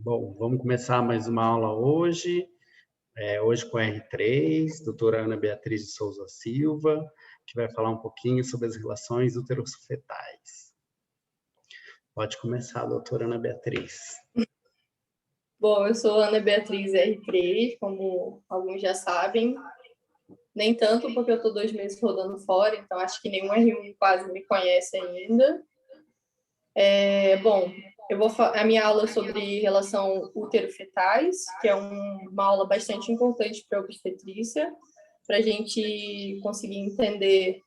Bom, vamos começar mais uma aula hoje. Hoje com a R3, doutora Ana Beatriz de Souza Silva, que vai falar um pouquinho sobre as relações uterofetais. Pode começar, doutora Ana Beatriz. Bom, eu sou Ana Beatriz R3, como alguns já sabem. Nem tanto, porque eu estou 2 meses rodando fora, então acho que nenhum R1 quase me conhece ainda. Bom, a minha aula é sobre relação útero-fetais, que é uma aula bastante importante para a obstetrícia, para a gente conseguir entender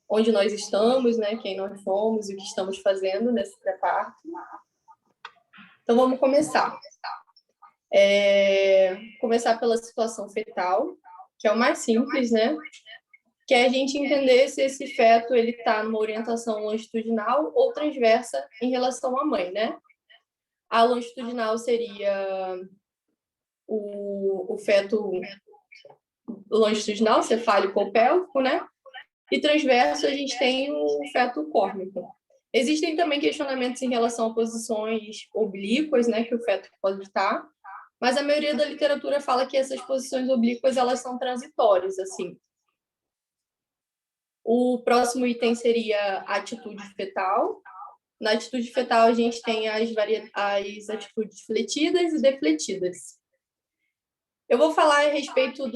onde nós estamos, né, quem nós somos e o que estamos fazendo nesse pré-parto. Então, vamos começar. Começar pela situação fetal, que é o mais simples, né? Que é a gente entender se esse feto ele está numa orientação longitudinal ou transversa em relação à mãe, né? A longitudinal seria o feto longitudinal, cefálico ou pélvico, né? E transverso a gente tem o feto córnico. Existem também questionamentos em relação a posições oblíquas, né, que o feto pode estar, mas a maioria da literatura fala que essas posições oblíquas elas são transitórias, assim. O próximo item seria a atitude fetal. Na atitude fetal, a gente tem as atitudes fletidas e defletidas. Eu vou falar a respeito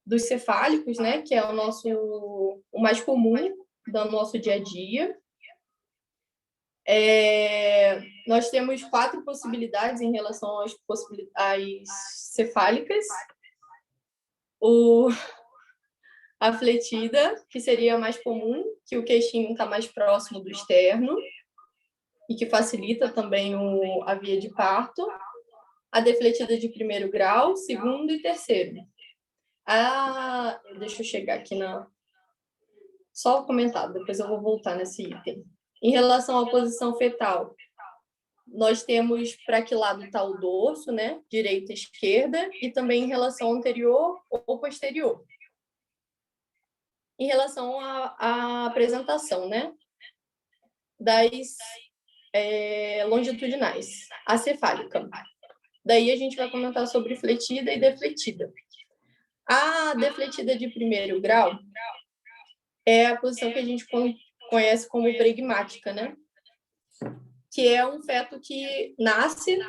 dos cefálicos, né, que é o mais comum do nosso dia a dia. Nós temos 4 possibilidades em relação às cefálicas. A fletida, que seria a mais comum, que o queixinho está mais próximo do externo e que facilita também a via de parto. A defletida de 1º grau, 2º e 3º. Deixa eu chegar aqui só o comentário, depois eu vou voltar nesse item. Em relação à posição fetal, nós temos para que lado está o dorso, né? Direita e esquerda, e também em relação anterior ou posterior. Em relação à apresentação, né? Das longitudinais, a cefálica. Daí a gente vai comentar sobre fletida e defletida. A defletida de 1º grau é a posição que a gente conhece como bregmática, né? Que é um feto que nasce,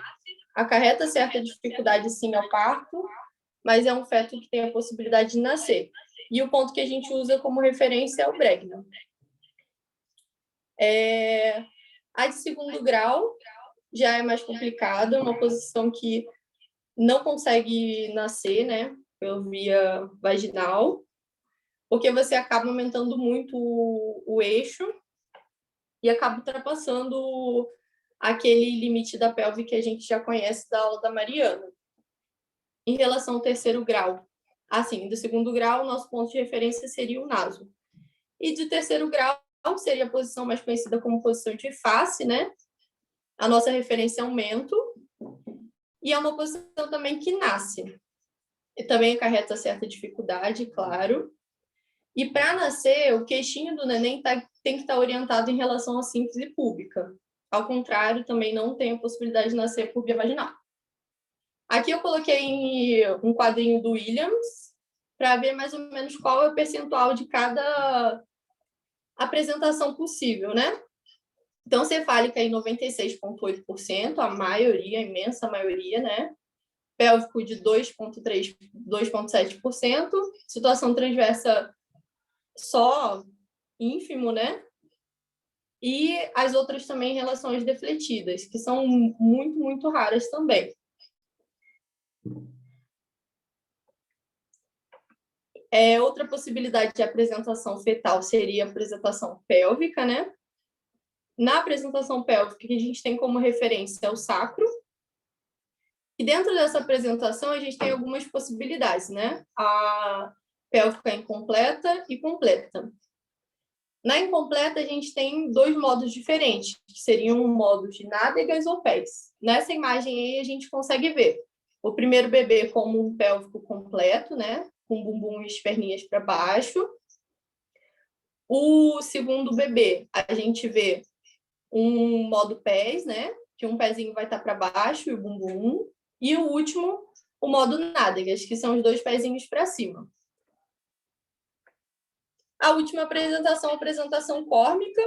acarreta certa dificuldade, sim, ao parto, mas é um feto que tem a possibilidade de nascer. E o ponto que a gente usa como referência é o bregma. A de 2º grau já é mais complicada, uma posição que não consegue nascer, né, pela via vaginal, porque você acaba aumentando muito o eixo e acaba ultrapassando aquele limite da pelve que a gente já conhece da aula da Mariana. Em relação ao 3º grau, assim, do 2º grau, o nosso ponto de referência seria o naso. E de 3º grau seria a posição mais conhecida como posição de face, né? A nossa referência é o mento. E é uma posição também que nasce. E também acarreta certa dificuldade, claro. E para nascer, o queixinho do neném tem que estar orientado em relação à síntese púbica. Ao contrário, também não tem a possibilidade de nascer por via vaginal. Aqui eu coloquei um quadrinho do Williams para ver mais ou menos qual é o percentual de cada apresentação possível, né? Então, cefálica em 96,8%, a maioria, a imensa maioria, né? Pélvico de 2,3%, 2,7%. Situação transversa só ínfimo, né? E as outras também em relação às defletidas, que são muito, muito raras também. Outra possibilidade de apresentação fetal seria a apresentação pélvica, né? Na apresentação pélvica, que a gente tem como referência é o sacro. E dentro dessa apresentação, a gente tem algumas possibilidades, né? A pélvica incompleta e completa. Na incompleta, a gente tem 2 modos diferentes, que seriam modos de nádegas ou pés. Nessa imagem aí, a gente consegue ver o primeiro bebê como um pélvico completo, né? Com bumbum e as perninhas para baixo. O segundo bebê, a gente vê um modo pés, né? que um pezinho vai estar para baixo e o bumbum. E o último, o modo nádegas, que são os 2 pezinhos para cima. A última apresentação, a apresentação córmica,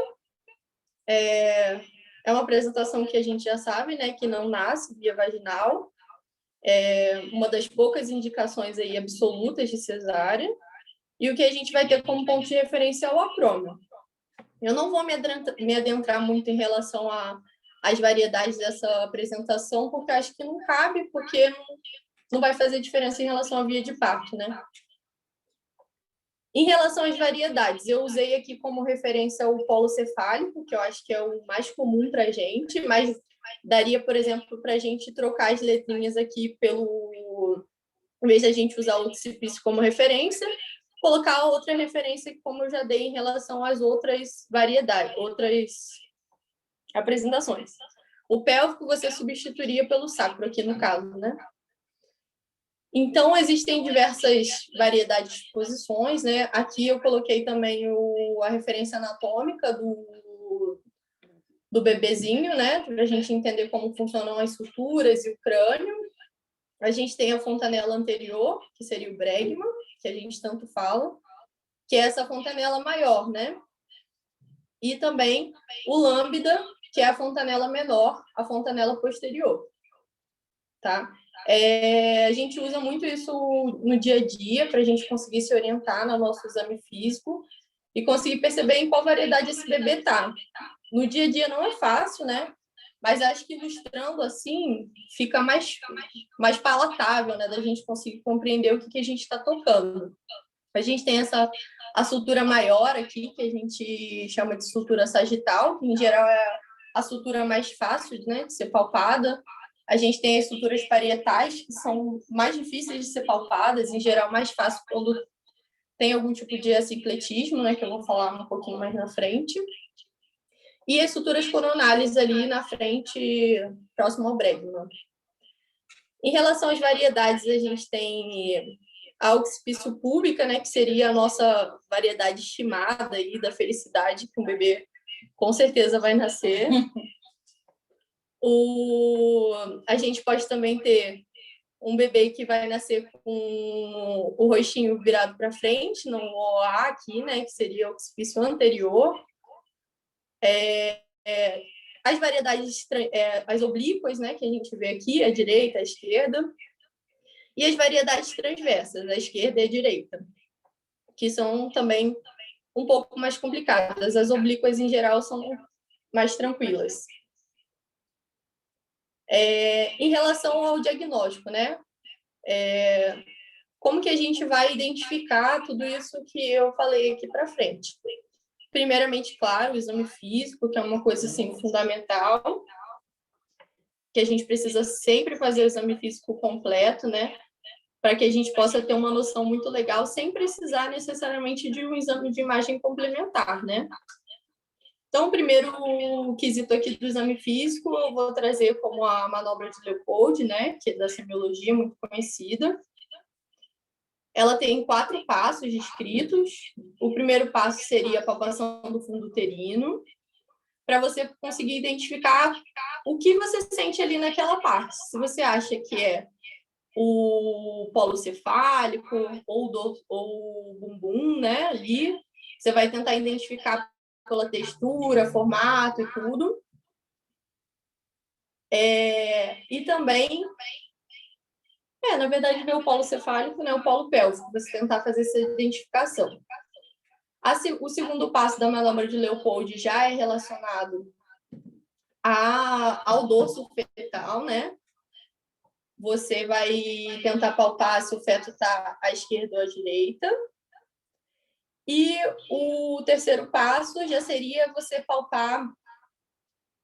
é uma apresentação que a gente já sabe, né, que não nasce via vaginal. É uma das poucas indicações aí absolutas de cesárea. E o que a gente vai ter como ponto de referência é o acrômio. Eu não vou me adentrar muito em relação às variedades dessa apresentação, porque acho que não cabe, porque não vai fazer diferença em relação à via de parto, né? Em relação às variedades, eu usei aqui como referência o polo cefálico, que eu acho que é o mais comum para a gente, mas daria, por exemplo, para a gente trocar as letrinhas aqui pelo... Em vez de a gente usar o occipício como referência, colocar outra referência, como eu já dei em relação às outras variedades, outras apresentações. O pélvico você substituiria pelo sacro, aqui no caso, né? Então, existem diversas variedades de posições, né? Aqui eu coloquei também a referência anatômica do bebezinho, né? Para a gente entender como funcionam as suturas e o crânio. A gente tem a fontanela anterior, que seria o bregma, que a gente tanto fala, que é essa fontanela maior, né? E também o lambda, que é a fontanela menor, a fontanela posterior, tá? A gente usa muito isso no dia a dia para a gente conseguir se orientar no nosso exame físico e conseguir perceber em qual variedade esse bebê está. No dia a dia não é fácil, né? Mas acho que ilustrando assim fica mais palatável, né? Da gente conseguir compreender o que a gente está tocando. A gente tem a sutura maior aqui, que a gente chama de sutura sagital, que em geral é a sutura mais fácil, né, de ser palpada. A gente tem as suturas parietais, que são mais difíceis de ser palpadas, em geral mais fácil quando tem algum tipo de acicletismo, né, que eu vou falar um pouquinho mais na frente. E as suturas coronales ali na frente, próximo ao bregma. Em relação às variedades, a gente tem a occipício púbica, né, que seria a nossa variedade estimada aí da felicidade, que um bebê com certeza vai nascer. A gente pode também ter um bebê que vai nascer com o rostinho virado para frente, no OA aqui, né, que seria o occipício anterior. As variedades, as oblíquas, né, que a gente vê aqui, a direita, a esquerda. E as variedades transversas, a esquerda e a direita, que são também um pouco mais complicadas. As oblíquas, em geral, são mais tranquilas. Em relação ao diagnóstico, né? Como que a gente vai identificar tudo isso que eu falei aqui para frente? Primeiramente, claro, o exame físico, que é uma coisa assim, fundamental, que a gente precisa sempre fazer o exame físico completo, né? Para que a gente possa ter uma noção muito legal, sem precisar necessariamente de um exame de imagem complementar, né? Então, o primeiro quesito aqui do exame físico, eu vou trazer como a manobra de Leopold, né? Que é da semiologia, muito conhecida. Ela tem 4 passos descritos. O primeiro passo seria a palpação do fundo uterino, para você conseguir identificar o que você sente ali naquela parte. Se você acha que é o polo cefálico ou o bumbum, né, ali, você vai tentar identificar pela textura, formato e tudo. E também, na verdade, ver o polo cefálico, né, o polo pélvico, você tentar fazer essa identificação. O segundo passo da manobra de Leopold já é relacionado ao dorso fetal, né? Você vai tentar palpar se o feto está à esquerda ou à direita. E o terceiro passo já seria você palpar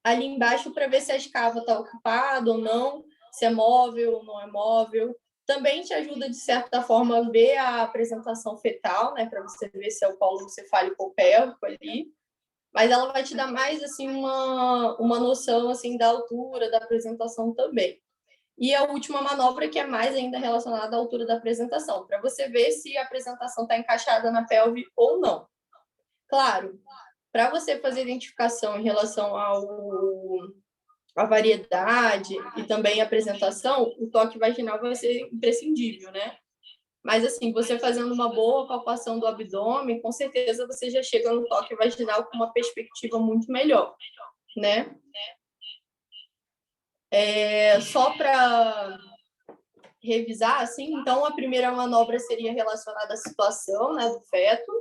ali embaixo para ver se a escava está ocupada ou não, se é móvel ou não é móvel. Também te ajuda, de certa forma, a ver a apresentação fetal, né, para você ver se é o polo cefálico ou pélvico ali. Mas ela vai te dar mais assim uma noção assim da altura da apresentação também. E a última manobra, que é mais ainda relacionada à altura da apresentação, para você ver se a apresentação está encaixada na pelve ou não. Claro, para você fazer identificação em relação a variedade e também a apresentação, o toque vaginal vai ser imprescindível, né? Mas, assim, você fazendo uma boa palpação do abdômen, com certeza você já chega no toque vaginal com uma perspectiva muito melhor, né? Só para revisar, assim, então a primeira manobra seria relacionada à situação, né, do feto.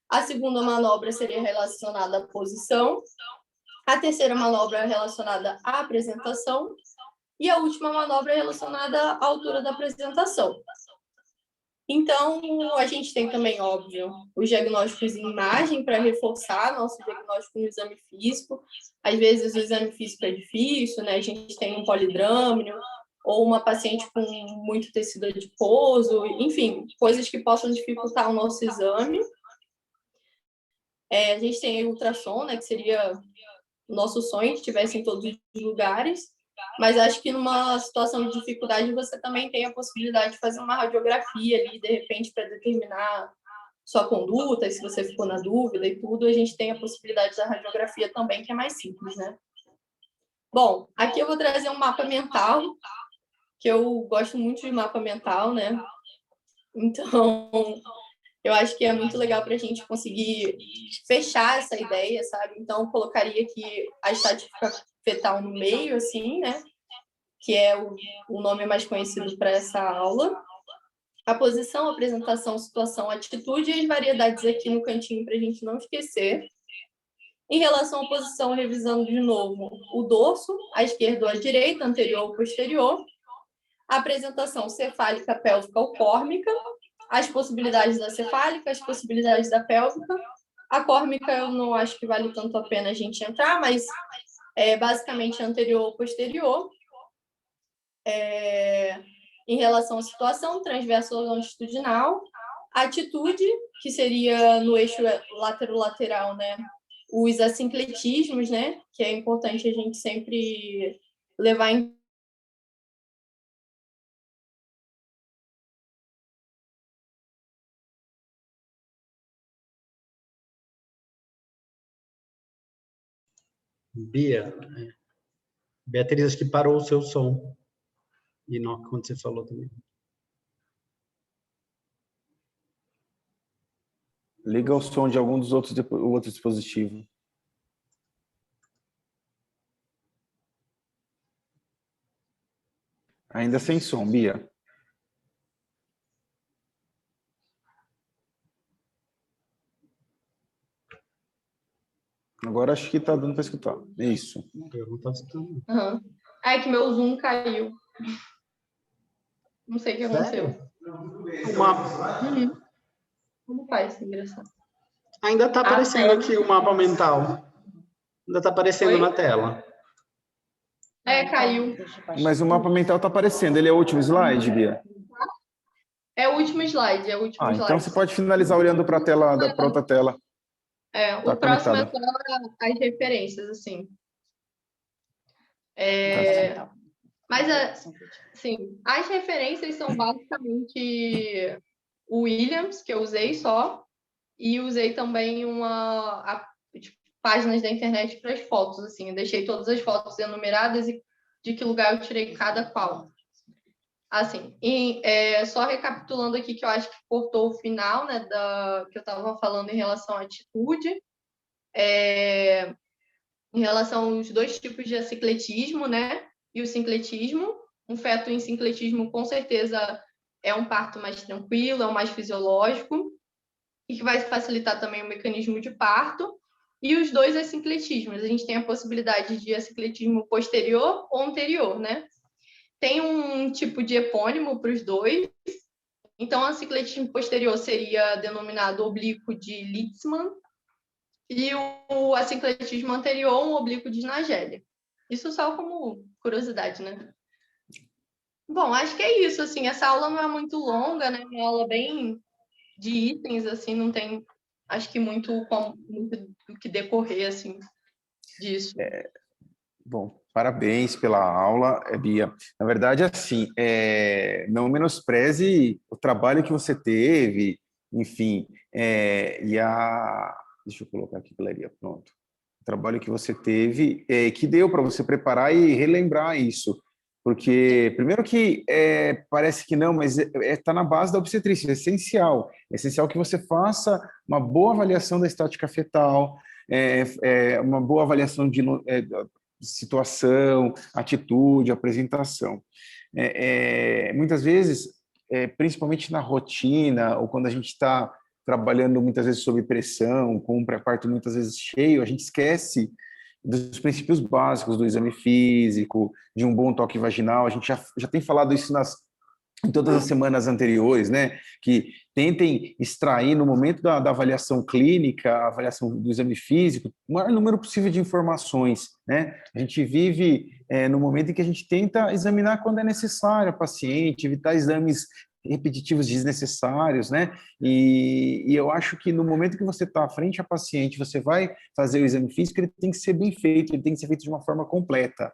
A segunda manobra seria relacionada à posição. A terceira manobra é relacionada à apresentação. E a última manobra é relacionada à altura da apresentação. Então, a gente tem também, óbvio, os diagnósticos em imagem para reforçar nosso diagnóstico no exame físico. Às vezes, o exame físico é difícil, né? A gente tem um polidrâmino ou uma paciente com muito tecido adiposo, enfim, coisas que possam dificultar o nosso exame. A gente tem o ultrassom, né, que seria o nosso sonho, que estivesse em todos os lugares. Mas acho que numa situação de dificuldade você também tem a possibilidade de fazer uma radiografia ali, de repente, para determinar sua conduta, se você ficou na dúvida e tudo, a gente tem a possibilidade da radiografia também, que é mais simples, né? Bom, aqui eu vou trazer um mapa mental, que eu gosto muito de mapa mental, né? Então, eu acho que é muito legal para a gente conseguir fechar essa ideia, sabe? Então, eu colocaria aqui a estatística fetal no meio, assim, né? Que é o nome mais conhecido para essa aula. A posição, apresentação, situação, atitude e as variedades aqui no cantinho para a gente não esquecer. Em relação à posição, revisando de novo o dorso, à esquerda ou à direita, anterior ou posterior. A apresentação cefálica, pélvica ou córmica. As possibilidades da cefálica, as possibilidades da pélvica. A córmica eu não acho que vale tanto a pena a gente entrar, mas é basicamente anterior ou posterior. Em relação à situação, transverso ou longitudinal. Atitude, que seria no eixo lateral, né? Os assincletismos, né? Que é importante a gente sempre levar em Bia, Beatriz, acho que parou o seu som. E não, quando você falou também. Liga o som de algum dos outros dispositivos. Ainda sem som, Bia. Agora acho que está dando para escutar. Isso. Eu não estava escutando. É que meu Zoom caiu. Não sei o que aconteceu. O mapa. Como faz isso, engraçado? Ainda está aparecendo aqui o mapa mental. Ainda está aparecendo na tela. Caiu. Mas o mapa mental está aparecendo. Ele é o último slide, Bia? É o último slide, Então você pode finalizar olhando para a tela, para outra tela. O próximo é só as referências, assim. Mas, assim, as referências são basicamente o Williams, que eu usei só, e usei também páginas da internet para as fotos, assim. Eu deixei todas as fotos enumeradas e de que lugar eu tirei cada qual. Assim, só recapitulando aqui, que eu acho que cortou o final, né, que eu estava falando em relação à atitude, em relação aos dois tipos de assincletismo, né, e o sincletismo. Um feto em sincletismo, com certeza, é um parto mais tranquilo, é o mais fisiológico, e que vai facilitar também o mecanismo de parto. E os dois assincletismos, a gente tem a possibilidade de assincletismo posterior ou anterior, né? Tem um tipo de epônimo para os dois. Então, o assincletismo posterior seria denominado oblíquo de Litzmann e o assincletismo anterior, um oblíquo de Nageli. Isso só como curiosidade, né? Bom, acho que é isso, assim, essa aula não é muito longa, né? É uma aula bem de itens, assim, não tem, acho que muito do que decorrer, assim, disso. Bom, parabéns pela aula, Bia. Na verdade, assim, não menospreze o trabalho que você teve, enfim, deixa eu colocar aqui, galeria, pronto. o trabalho que você teve, que deu para você preparar e relembrar isso. Porque, primeiro que parece que não, mas está na base da obstetrícia, é essencial. É essencial que você faça uma boa avaliação da estática fetal, uma boa avaliação de situação, atitude, apresentação. Muitas vezes, principalmente na rotina, ou quando a gente está trabalhando muitas vezes sob pressão, com um pré-parto muitas vezes cheio, a gente esquece dos princípios básicos do exame físico, de um bom toque vaginal. A gente já tem falado isso em todas as semanas anteriores, né? Que tentem extrair no momento da avaliação clínica, a avaliação do exame físico, o maior número possível de informações, né? A gente vive no momento em que a gente tenta examinar quando é necessário a paciente, evitar exames repetitivos desnecessários, né? E eu acho que no momento que você está à frente à paciente, você vai fazer o exame físico, ele tem que ser bem feito, ele tem que ser feito de uma forma completa.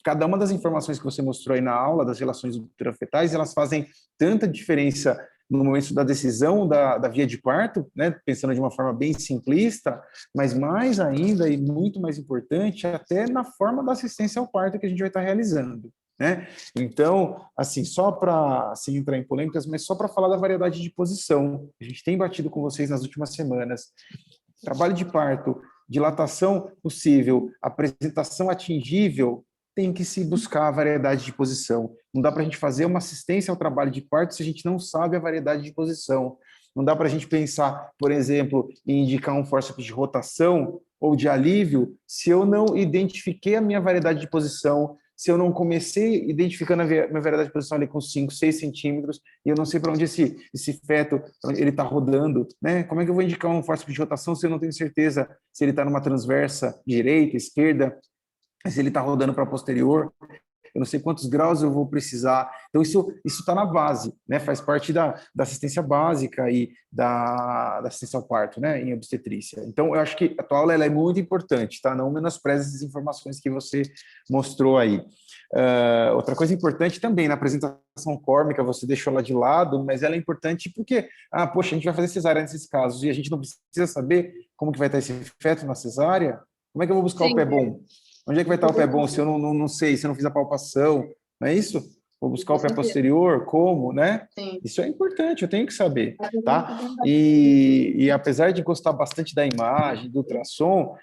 Cada uma das informações que você mostrou aí na aula das relações uterofetais, elas fazem tanta diferença no momento da decisão da via de parto, né? Pensando de uma forma bem simplista, mas mais ainda e muito mais importante, até na forma da assistência ao parto que a gente vai estar realizando, né? Então, assim, só para, sem entrar em polêmicas, mas só para falar da variedade de posição, a gente tem batido com vocês nas últimas semanas. Trabalho de parto, dilatação possível, apresentação atingível, tem que se buscar a variedade de posição. Não dá para a gente fazer uma assistência ao trabalho de parto se a gente não sabe a variedade de posição. Não dá para a gente pensar, por exemplo, em indicar um fórceps de rotação ou de alívio se eu não identifiquei a minha variedade de posição, se eu não comecei identificando a minha variedade de posição ali com 5, 6 centímetros, e eu não sei para onde esse feto ele está rodando, né? Como é que eu vou indicar um fórceps de rotação se eu não tenho certeza se ele está numa transversa direita, esquerda, se ele está rodando para posterior? Eu não sei quantos graus eu vou precisar. Então, isso está na base, né? Faz parte da assistência básica e da assistência ao parto, né? Em obstetrícia. Então, eu acho que a tua aula ela é muito importante, tá? Não menospreze essas informações que você mostrou aí. Outra coisa importante também, na apresentação córmica, você deixou ela de lado, mas ela é importante porque, poxa, a gente vai fazer cesárea nesses casos e a gente não precisa saber como que vai estar esse feto na cesárea. Como é que eu vou buscar o pé bom? Onde é que vai estar o pé bom se eu não sei, se eu não fiz a palpação? Não é isso? Vou buscar o pé posterior, como, né? Sim. Isso é importante, eu tenho que saber, tá? E apesar de gostar bastante da imagem, do ultrassom,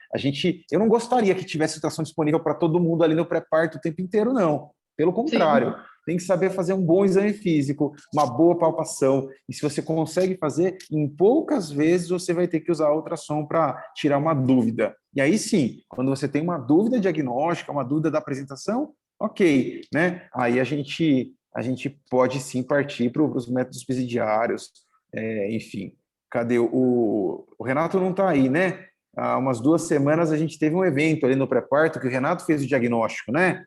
eu não gostaria que tivesse ultrassom disponível para todo mundo ali no pré-parto o tempo inteiro, não. Pelo contrário, tem que saber fazer um bom exame físico, uma boa palpação, e se você consegue fazer, em poucas vezes você vai ter que usar ultrassom para tirar uma dúvida. E aí sim, quando você tem uma dúvida diagnóstica, uma dúvida da apresentação, ok, né? Aí a gente pode sim partir para os métodos subsidiários, enfim. Cadê o Renato não está aí, né? Há umas 2 semanas a gente teve um evento ali no pré-parto que o Renato fez o diagnóstico, né?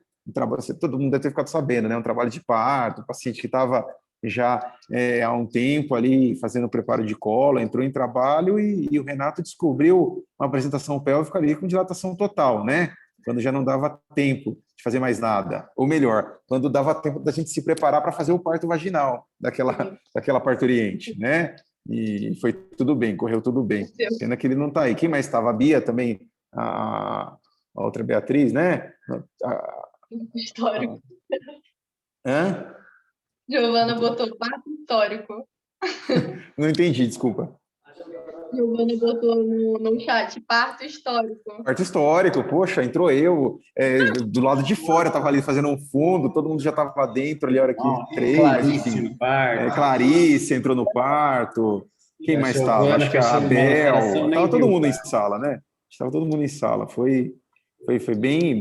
Todo mundo deve ter ficado sabendo, né? Um trabalho de parto, um paciente que estava já há um tempo ali fazendo preparo de colo, entrou em trabalho e o Renato descobriu uma apresentação pélvica ali com dilatação total, né? Quando já não dava tempo de fazer mais nada. Ou melhor, quando dava tempo da gente se preparar para fazer o parto vaginal daquela parturiente, né? E foi tudo bem, correu tudo bem. Pena que ele não está aí. Quem mais estava? A Bia também, a outra Beatriz, né? Histórico. Hã? Giovana botou parto histórico. Não entendi, desculpa. Giovana botou no chat, parto histórico. Parto histórico, poxa, entrou eu, do lado de fora, estava ali fazendo um fundo, todo mundo já estava lá dentro, ali a hora que entrei. Clarice no parto. Clarice entrou no parto. Quem mais estava? Acho que a Abel. Estava todo mundo em sala, né? Estava todo mundo em sala. Foi bem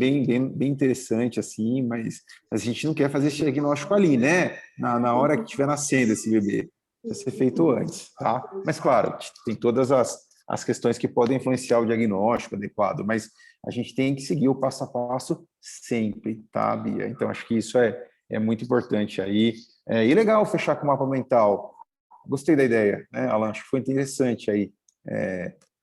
interessante, assim, mas a gente não quer fazer esse diagnóstico ali, né? Na hora que estiver nascendo esse bebê. Precisa ser feito antes, tá? Mas, claro, tem todas as questões que podem influenciar o diagnóstico adequado, mas a gente tem que seguir o passo a passo sempre, tá, Bia? Então, acho que isso é muito importante aí. E legal fechar com o mapa mental. Gostei da ideia, né, Alan? Acho que foi interessante aí.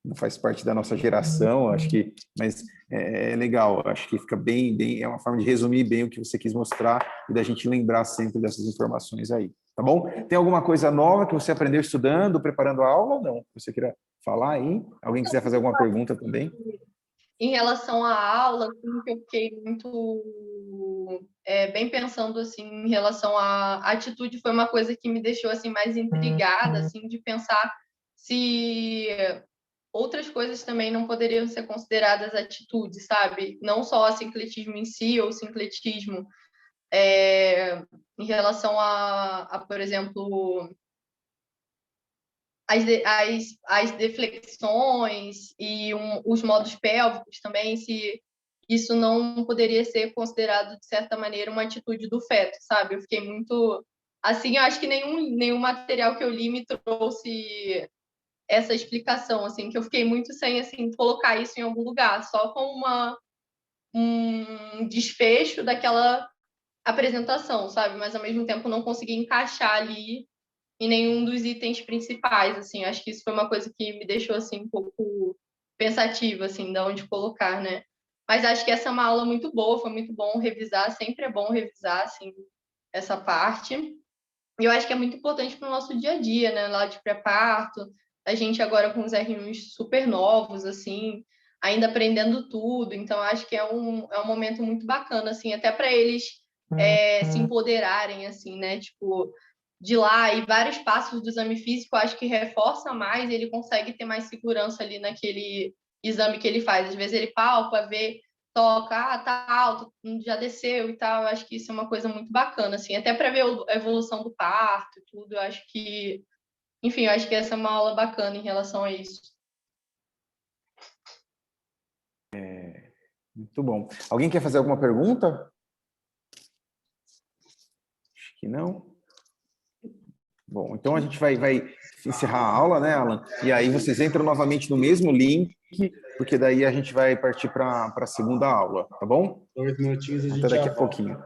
Não faz parte da nossa geração, acho que, mas é legal, acho que fica bem, é uma forma de resumir bem o que você quis mostrar e da gente lembrar sempre dessas informações aí, tá bom? Tem alguma coisa nova que você aprendeu estudando, preparando a aula ou não? Você queira falar aí? Alguém quiser fazer alguma pergunta também? em relação à aula, assim, que eu fiquei muito bem pensando assim em relação à atitude, foi uma coisa que me deixou assim mais intrigada, assim, de pensar se outras coisas também não poderiam ser consideradas atitudes, sabe? Não só o sincretismo em si ou o sincretismo em relação por exemplo, as deflexões e os modos pélvicos também, se isso não poderia ser considerado, de certa maneira, uma atitude do feto, sabe? Eu fiquei muito... Assim, eu acho que nenhum material que eu li me trouxe essa explicação, assim, que eu fiquei muito sem, assim, colocar isso em algum lugar, só com um desfecho daquela apresentação, sabe? Mas, ao mesmo tempo, não consegui encaixar ali em nenhum dos itens principais, assim. Acho que isso foi uma coisa que me deixou, assim, um pouco pensativa, assim, de onde colocar, né? Mas acho que essa é uma aula muito boa, foi muito bom revisar, sempre é bom revisar, assim, essa parte. E eu acho que é muito importante para o nosso dia a dia, né? Lá de pré-parto, a gente agora com os R1s super novos, assim, ainda aprendendo tudo. Então, acho que é um momento muito bacana, assim, até para eles se empoderarem, assim, né? Tipo, de lá e vários passos do exame físico, eu acho que reforça mais, ele consegue ter mais segurança ali naquele exame que ele faz. Às vezes ele palpa, vê, toca, tá alto, já desceu e tal. Eu acho que isso é uma coisa muito bacana, assim, até para ver a evolução do parto e tudo. Eu acho que, enfim, eu acho que essa é uma aula bacana em relação a isso. Muito bom. Alguém quer fazer alguma pergunta? Acho que não. Bom, então a gente vai encerrar a aula, né, Alan? E aí vocês entram novamente no mesmo link, porque daí a gente vai partir para a segunda aula, tá bom? 2 minutinhos a gente Até daqui já a volta. pouquinho.